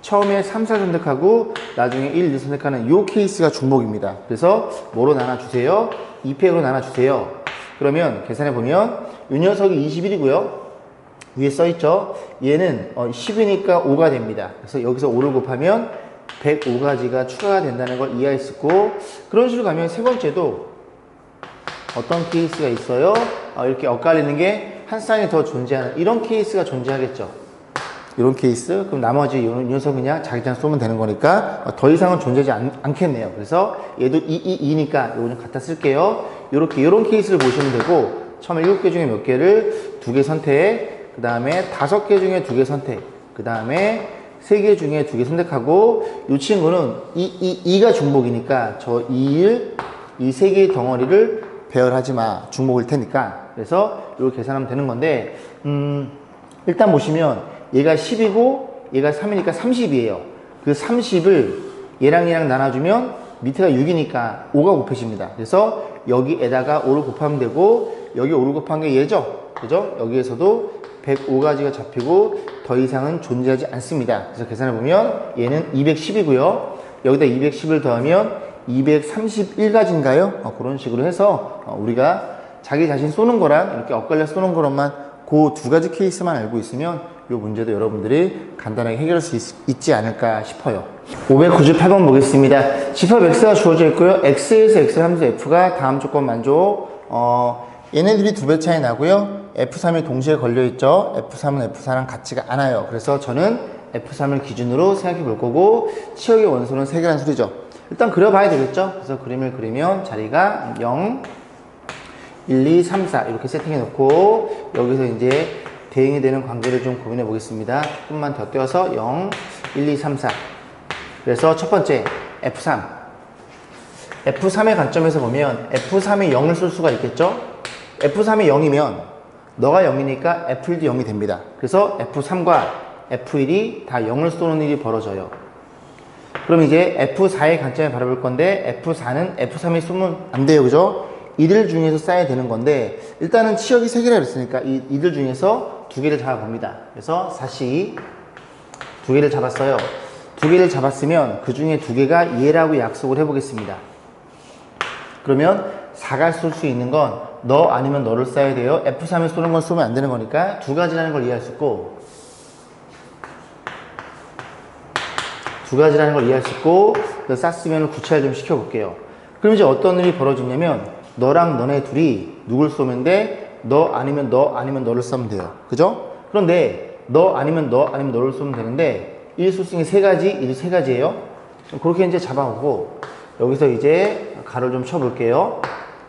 처음에 3, 4 선택하고 나중에 1, 2 선택하는 이 케이스가 중복입니다. 그래서 뭐로 나눠주세요? 2팩으로 나눠주세요. 그러면 계산해 보면 이 녀석이 21이고요. 위에 써있죠? 얘는 10이니까 5가 됩니다. 그래서 여기서 5를 곱하면 105가지가 추가가 된다는 걸 이해할 수 있고 그런 식으로 가면 세 번째도 어떤 케이스가 있어요? 이렇게 엇갈리는 게 한 쌍이 더 존재하는 이런 케이스가 존재하겠죠. 이런 케이스 그럼 나머지 이 녀석 그냥 자기 장 쏘면 되는 거니까 더 이상은 존재하지 않겠네요. 그래서 얘도 2니까 요거 좀 갖다 쓸게요. 이런 케이스를 보시면 되고 처음에 7개 중에 몇 개를 2개 선택 그 다음에 5개 중에 2개 선택 그 다음에 3개 중에 2개 선택하고 이 친구는 2가 중복이니까 저 2일 이 3개의 덩어리를 배열하지 마 중복일 테니까 그래서 이렇게 계산하면 되는 건데 일단 보시면 얘가 10이고 얘가 3이니까 30이에요. 그 30을 얘랑 나눠주면 밑에가 6이니까 5가 곱해집니다. 그래서 여기에다가 5를 곱하면 되고 여기 5를 곱한 게 얘죠. 그죠? 여기에서도 105가지가 잡히고 더 이상은 존재하지 않습니다. 그래서 계산해 보면 얘는 210이고요. 여기다 210을 더하면 231가지인가요? 그런 식으로 해서 우리가 자기 자신 쏘는 거랑 이렇게 엇갈려 쏘는 거로만 그 2가지 케이스만 알고 있으면 이 문제도 여러분들이 간단하게 해결할 수 있지 않을까 싶어요. 598번 보겠습니다. 집합 x가 주어져 있고요. x에서 x 함수 f가 다음 조건 만족. 얘네들이 2배 차이 나고요. F3이 동시에 걸려있죠. F3은 F4랑 같지가 않아요. 그래서 저는 F3을 기준으로 생각해 볼 거고 치역의 원소는 3개라는 소리죠. 일단 그려봐야 되겠죠. 그래서 그림을 그리면 자리가 0, 1, 2, 3, 4 이렇게 세팅해 놓고 여기서 이제 대응이 되는 관계를 좀 고민해 보겠습니다. 조금만 더 떼어서 0, 1, 2, 3, 4. 그래서 첫 번째 F3. F3의 관점에서 보면 F3에 0을 쓸 수가 있겠죠? F3이 0이면 너가 0이니까 F1도 0이 됩니다. 그래서 F3과 F1이 다 0을 쏘는 일이 벌어져요. 그럼 이제 F4의 관점에 바라볼 건데 F4는 F3이 쏘면 안 돼요. 그죠? 이들 중에서 쌓아야 되는 건데 일단은 치역이 3개라 그랬으니까 이들 중에서 2개를 잡아봅니다. 그래서 4C 2개를 잡았어요. 2개를 잡았으면 그 중에 2개가 얘라고 약속을 해보겠습니다. 그러면 4가 쏠 수 있는 건 너 아니면 너를 써야 돼요. F3에 쏘는 건 쏘면 안 되는 거니까 2가지라는 걸 이해할 수 있고 2가지라는 걸 이해할 수 있고 쐈으면 구체화 좀 시켜볼게요. 그럼 이제 어떤 일이 벌어지냐면 너랑 너네 둘이 누굴 쏘면 돼? 너 아니면 너를 쏘면 돼요. 그죠? 그런데 너 아니면 너를 쏘면 되는데 1수승이 3가지, 1이 3가지예요. 그렇게 이제 잡아오고 여기서 이제 가로를 좀 쳐볼게요.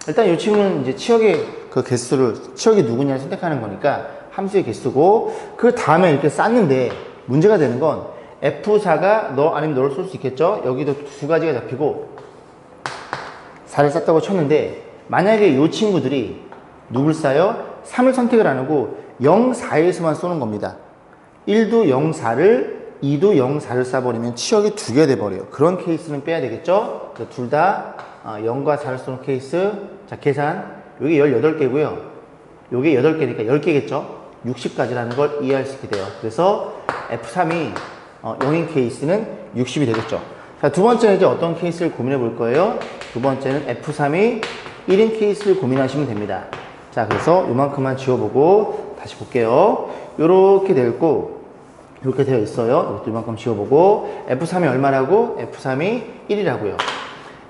일단 이 친구는 이제 치역의 그 개수를 치역이 누구냐를 선택하는 거니까 함수의 개수고 그 다음에 이렇게 쌌는데 문제가 되는 건 F4가 너 아니면 너를 쏠 수 있겠죠? 여기도 2가지가 잡히고 4를 쌌다고 쳤는데 만약에 이 친구들이 누굴 쏴요? 3을 선택을 안 하고 0, 4에서만 쏘는 겁니다. 1도 0, 4를 2도 0, 4를 쏴버리면 치역이 2개가 돼버려요. 그런 케이스는 빼야 되겠죠? 둘 다 0과 4를 쏘는 케이스. 자, 계산. 여기 18개고요. 요게 8개니까 10개겠죠? 60까지라는 걸 이해할 수 있게 돼요. 그래서 F3이 0인 케이스는 60이 되겠죠. 자, 두 번째는 이제 어떤 케이스를 고민해 볼 거예요? 두 번째는 F3이 1인 케이스를 고민하시면 됩니다. 자, 그래서 요만큼만 지워보고 다시 볼게요. 요렇게 되고 이렇게 되어 있어요. 이것도 이만큼 지워보고 F3이 얼마라고? F3이 1이라고요.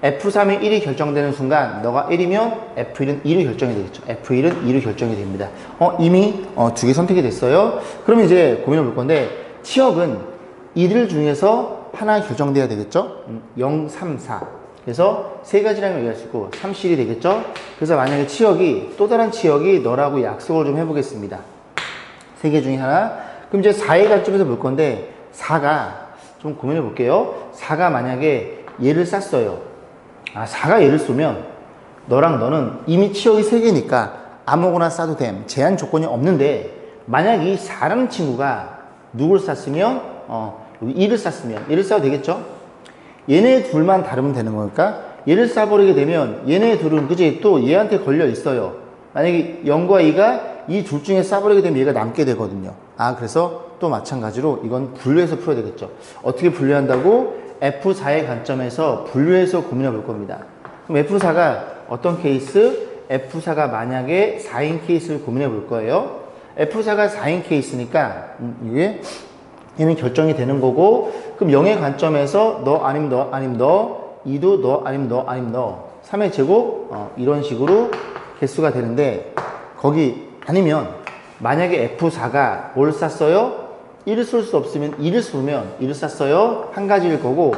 F3이 1이 결정되는 순간 너가 1이면 F1은 2로 결정이 되겠죠. F1은 2로 결정이 됩니다. 이미 2개 선택이 됐어요. 그럼 이제 고민해 볼 건데 치역은 이들 중에서 하나 결정돼야 되겠죠. 0, 3, 4. 그래서 3가지라는 걸 이해할 수 있고 3실이 되겠죠. 그래서 만약에 치역이 또 다른 치역이 너라고 약속을 좀 해보겠습니다. 3개 중에 하나. 그럼 이제 4의 관점에서 볼 건데 4가 좀 고민해 볼게요. 4가 만약에 얘를 쐈어요. 4가 얘를 쏘면 너랑 너는 이미 치역이 3개니까 아무거나 쏴도 됨. 제한 조건이 없는데 만약 이 4라는 친구가 누굴 쐈으면 2를 쐈으면 얘를 쏴도 되겠죠? 얘네 둘만 다르면 되는 거니까 얘를 쏴버리게 되면 얘네 둘은 그지 또 얘한테 걸려 있어요. 만약에 0과 2가 이 둘 중에 쏴버리게 되면 얘가 남게 되거든요. 그래서 또 마찬가지로 이건 분류해서 풀어야 되겠죠. 어떻게 분류한다고? F4의 관점에서 분류해서 고민해 볼 겁니다. 그럼 F4가 어떤 케이스? F4가 만약에 4인 케이스를 고민해 볼 거예요. F4가 4인 케이스니까 이게 얘는 결정이 되는 거고 그럼 0의 관점에서 너 아니면 너 아니면 너 2도 너 아니면 너 아니면 너 3의 제곱 이런 식으로 개수가 되는데 거기 아니면 만약에 F4가 뭘 쐈어요? 1을 쏠 수 없으면 2를 쏘면 2를 쐈어요. 한 가지일 거고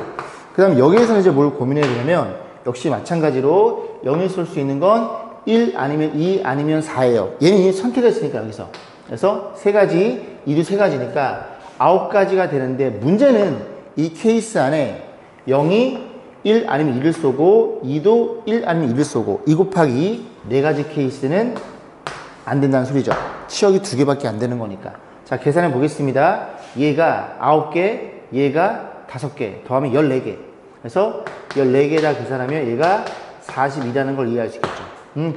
그 다음 여기에서 이제 뭘 고민해야 되냐면 역시 마찬가지로 0을 쏠 수 있는 건 1 아니면 2 아니면 4예요. 얘는 이미 선택했으니까 여기서 그래서 3가지 2도 3가지니까 9가지가 되는데 문제는 이 케이스 안에 0이 1 아니면 2를 쏘고 2도 1 아니면 2를 쏘고 2 곱하기 4가지 케이스는 안 된다는 소리죠. 치역이 2개밖에 안 되는 거니까. 자, 계산해 보겠습니다. 얘가 9개, 얘가 5개, 더하면 14개. 그래서 14개다 계산하면 얘가 42라는 걸 이해할 수 있겠죠.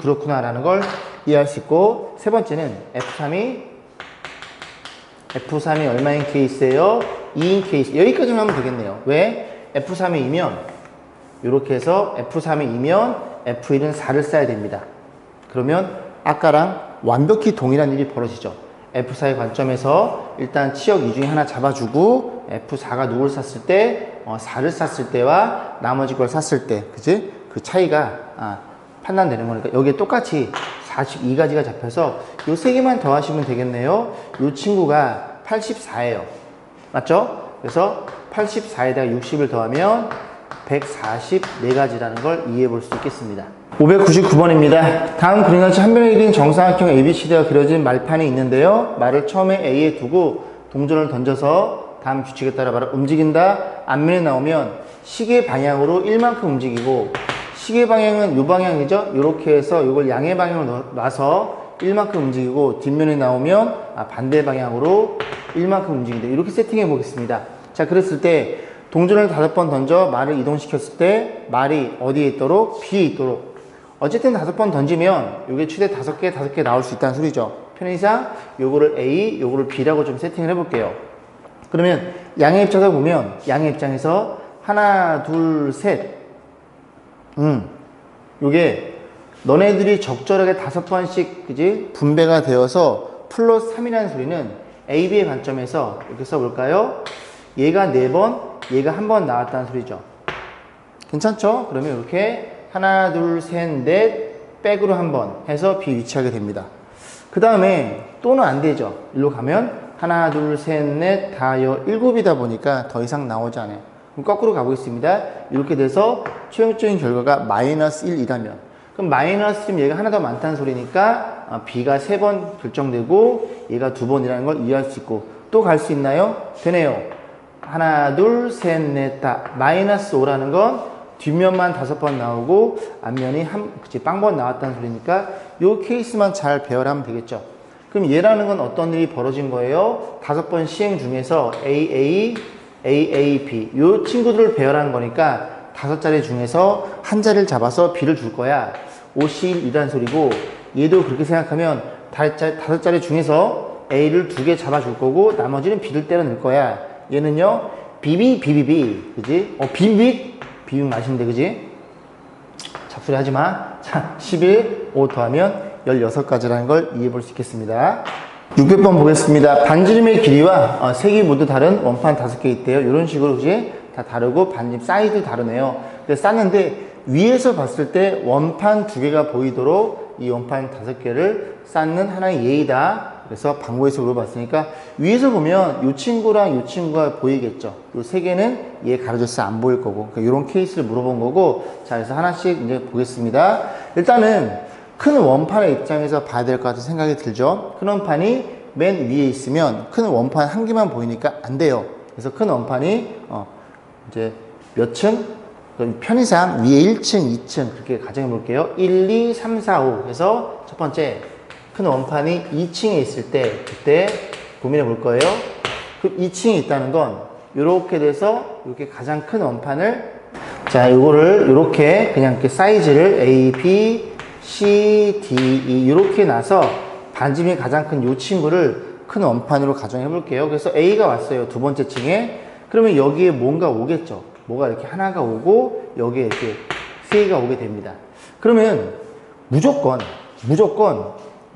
그렇구나 라는 걸 이해할 수 있고 세 번째는 F3이 얼마인 케이스예요? 2인 케이스. 여기까지만 하면 되겠네요. 왜? F3이 2면 이렇게 해서 F3이 2면 F1은 4를 써야 됩니다. 그러면 아까랑 완벽히 동일한 일이 벌어지죠. F4의 관점에서 일단 치역 2 중에 하나 잡아주고 F4가 누굴 쐈을 때 4를 쐈을 때와 나머지 걸 쐈을 때 그치? 그 차이가 판단되는 거니까 여기에 똑같이 42가지가 잡혀서 요 3개만 더하시면 되겠네요. 요 친구가 84예요. 맞죠? 그래서 84에다가 60을 더하면 144가지라는 걸 이해해 볼 수 있겠습니다. 599번입니다. 다음 그림같이 한 변에 그린 정사각형 ABCD가 그려진 말판이 있는데요. 말을 처음에 A에 두고 동전을 던져서 다음 규칙에 따라 말을 움직인다. 앞면에 나오면 시계 방향으로 1만큼 움직이고, 시계 방향은 이 방향이죠. 이렇게 해서 이걸 양의 방향으로 놔서 1만큼 움직이고, 뒷면에 나오면 반대 방향으로 1만큼 움직인다. 이렇게 세팅해 보겠습니다. 자, 그랬을 때 동전을 5번 던져 말을 이동시켰을 때 말이 어디에 있도록? B에 있도록. 어쨌든 5번 던지면 이게 최대 5개 나올 수 있다는 소리죠. 편의상 요거를 A, 요거를 B라고 좀 세팅을 해볼게요. 그러면 양의 입장에서 보면, 양의 입장에서 하나, 둘, 셋. 요게 너네들이 적절하게 5번씩, 그지? 분배가 되어서 플러스 3이라는 소리는 A, B의 관점에서 이렇게 써볼까요? 얘가 4번, 얘가 1번 나왔다는 소리죠. 괜찮죠? 그러면 이렇게 하나, 둘, 셋, 넷, 백으로 1번 해서 B 위치하게 됩니다. 그 다음에 또는 안 되죠. 일로 가면 하나, 둘, 셋, 넷, 다 7이다 보니까 더 이상 나오지 않아요. 그럼 거꾸로 가보겠습니다. 이렇게 돼서 최종적인 결과가 마이너스 1이라면, 그럼 마이너스 1이면 얘가 하나 더 많다는 소리니까 B가 3번 결정되고 얘가 2번이라는 걸 이해할 수 있고, 또 갈 수 있나요? 되네요. 하나, 둘, 셋, 넷, 다 마이너스 5라는 건 뒷면만 5번 나오고 앞면이 빵번 나왔다는 소리니까 요 케이스만 잘 배열하면 되겠죠. 그럼 얘라는 건 어떤 일이 벌어진 거예요? 5번 시행 중에서 AA, AAB 요 친구들을 배열하는 거니까 5자리 중에서 한 자리를 잡아서 B를 줄 거야. OC1이라는 소리고, 얘도 그렇게 생각하면 5자리 중에서 A를 2개 잡아줄 거고 나머지는 B를 때려 넣을 거야. 얘는요 BB, 그지? 비빔 맛있는데, 그지? 잡소리 하지 마. 자, 11, 5 더하면 16가지라는 걸 이해해 볼 수 있겠습니다. 600번 보겠습니다. 반지름의 길이와 색이 모두 다른 원판 5개 있대요. 이런 식으로, 그지? 다 다르고 반지름 사이즈도 다르네요. 근데 쌌는데 위에서 봤을 때 원판 2개가 보이도록 이 원판 5개를 쌓는 하나의 예이다. 그래서 방구에서 물어봤으니까 위에서 보면 이 친구랑 이 친구가 보이겠죠. 이 3개는 얘 가려져서 안 보일 거고, 그러니까 이런 케이스를 물어본 거고. 자, 그래서 하나씩 이제 보겠습니다. 일단은 큰 원판의 입장에서 봐야 될 것 같은 생각이 들죠. 큰 원판이 맨 위에 있으면 큰 원판 한 개만 보이니까 안 돼요. 그래서 큰 원판이 이제 몇 층? 편의상 위에 1층, 2층 그렇게 가정해 볼게요. 1, 2, 3, 4, 5. 그래서 첫 번째 큰 원판이 2층에 있을 때 그때 고민해 볼 거예요. 그럼 2층에 있다는 건 이렇게 돼서 이렇게 가장 큰 원판을, 자, 요거를 이렇게 그냥 이렇게 사이즈를 A, B, C, D, E 이렇게 놔서 반지름이 가장 큰 요 친구를 큰 원판으로 가정해 볼게요. 그래서 A가 왔어요. 2번째 층에. 그러면 여기에 뭔가 오겠죠. 뭐가 이렇게 하나가 오고 여기에 이렇게 3개가 오게 됩니다. 그러면 무조건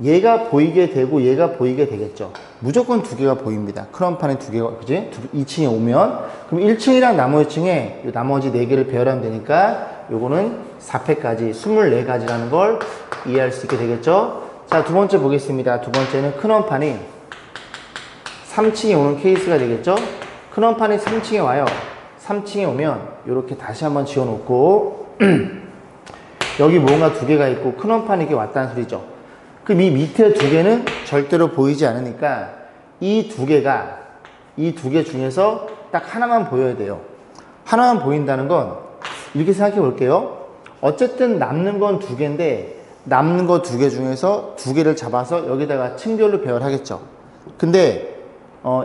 얘가 보이게 되고 얘가 보이게 되겠죠. 무조건 2개가 보입니다. 큰 원판에 2개가, 그지? 2층에 오면. 그럼 1층이랑 나머지 층에 나머지 4개를 배열하면 되니까 요거는 4패까지 24가지라는 걸 이해할 수 있게 되겠죠. 자, 두 번째 보겠습니다. 두 번째는 큰 원판이 3층에 오는 케이스가 되겠죠. 큰 원판이 3층에 와요. 3층에 오면 이렇게 다시 한번 지워놓고 여기 뭔가 2개가 있고 큰 원판이 이렇게 왔다는 소리죠. 그럼 이 밑에 2개는 절대로 보이지 않으니까 이 2개 중에서 딱 하나만 보여야 돼요. 하나만 보인다는 건 이렇게 생각해 볼게요. 어쨌든 남는 건 2개인데 남는 거 2개 중에서 2개를 잡아서 여기다가 층별로 배열하겠죠. 근데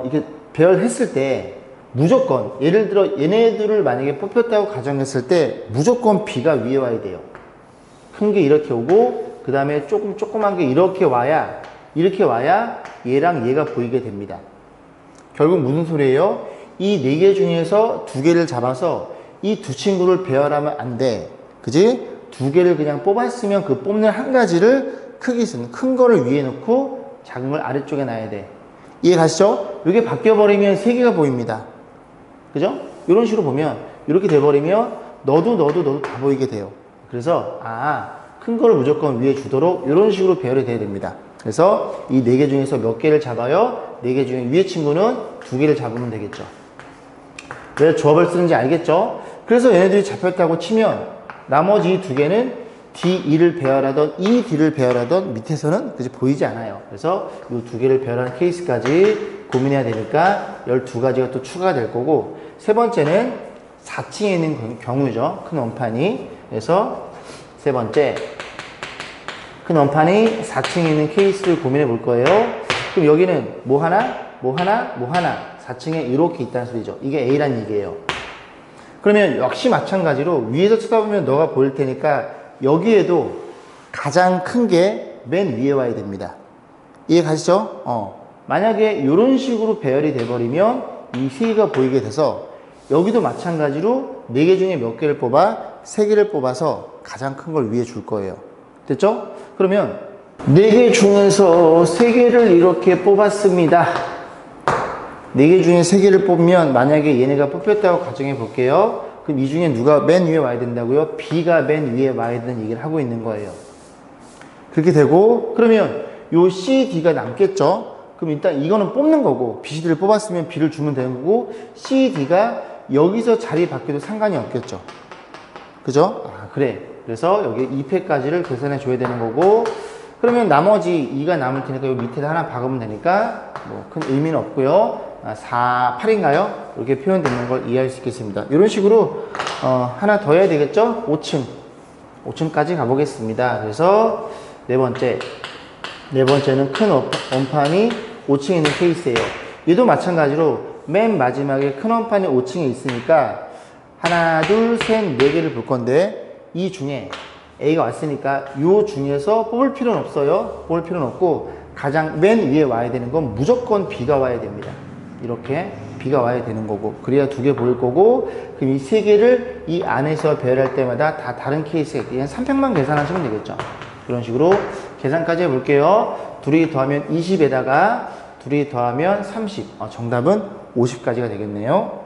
이렇게 배열했을 때 무조건, 예를 들어 얘네들을 만약에 뽑혔다고 가정했을 때 무조건 B가 위에 와야 돼요. 큰 게 이렇게 오고 그 다음에 조그만 게 이렇게 와야 얘랑 얘가 보이게 됩니다. 결국 무슨 소리예요? 이 4개 중에서 2개를 잡아서 이 두 친구를 배열하면 안 돼. 그지? 2개를 그냥 뽑았으면 그 뽑는 한 가지를 크게 쓴 큰 거를 위에 놓고 작은 걸 아래쪽에 놔야 돼. 이해 가시죠? 이게 바뀌어버리면 3개가 보입니다. 그죠? 이런 식으로 보면 이렇게 돼버리면 너도 다 보이게 돼요. 그래서 큰 거를 무조건 위에 주도록 이런 식으로 배열이 돼야 됩니다. 그래서 이 4개 중에서 몇 개를 잡아요? 4개 중에 위에 친구는 2개를 잡으면 되겠죠. 왜 조합을 쓰는지 알겠죠? 그래서 얘네들이 잡혔다고 치면 나머지 이 2개는 D2를 배열하던 E-D를 배열하던 밑에서는 그지 보이지 않아요. 그래서 이 두 개를 배열하는 케이스까지 고민해야 되니까 12가지가 또 추가가 될 거고, 세 번째는 4층에 있는 경우죠. 큰 원판이. 그래서 세 번째, 큰 원판이 4층에 있는 케이스를 고민해 볼 거예요. 그럼 여기는 뭐 하나, 뭐 하나, 뭐 하나 4층에 이렇게 있다는 소리죠. 이게 A란 얘기예요. 그러면 역시 마찬가지로 위에서 쳐다보면 너가 보일 테니까 여기에도 가장 큰 게 맨 위에 와야 됩니다. 이해 가시죠? 만약에 이런 식으로 배열이 돼버리면 이 세 개가 보이게 돼서 여기도 마찬가지로 4개 중에 몇 개를 뽑아? 3개를 뽑아서 가장 큰 걸 위에 줄 거예요. 됐죠? 그러면 4개 중에서 3개를 이렇게 뽑았습니다. 4개 중에 3개를 뽑으면 만약에 얘네가 뽑혔다고 가정해 볼게요. 그럼 이 중에 누가 맨 위에 와야 된다고요? B가 맨 위에 와야 된다는 얘기를 하고 있는 거예요. 그렇게 되고, 그러면 요 C, D가 남겠죠? 그럼 일단 이거는 뽑는 거고, B, C, D를 뽑았으면 B를 주면 되는 거고, C, D가 여기서 자리 바뀌어도 상관이 없겠죠? 그죠? 아, 그래. 그래서 여기 2패까지를 계산해 줘야 되는 거고, 그러면 나머지 2가 남을 테니까 요 밑에다 하나 박으면 되니까 뭐 큰 의미는 없고요. 4, 8인가요? 이렇게 표현되는 걸 이해할 수 있겠습니다. 이런 식으로 하나 더 해야 되겠죠? 5층까지 가보겠습니다. 그래서 네 번째는 큰 원판이 5층에 있는 케이스예요. 얘도 마찬가지로 맨 마지막에 큰 원판이 5층에 있으니까 하나, 둘, 셋, 4개를 볼 건데 이 중에 A가 왔으니까 이 중에서 뽑을 필요는 없어요. 뽑을 필요는 없고 가장 맨 위에 와야 되는 건 무조건 B가 와야 됩니다. 이렇게 B가 와야 되는 거고, 그래야 2개 보일 거고, 그럼 이 3개를 이 안에서 배열할 때마다 다 다른 케이스가 그냥 3팩만 계산하시면 되겠죠. 그런 식으로 계산까지 해볼게요. 둘이 더하면 20에다가 둘이 더하면 30. 정답은 50까지가 되겠네요.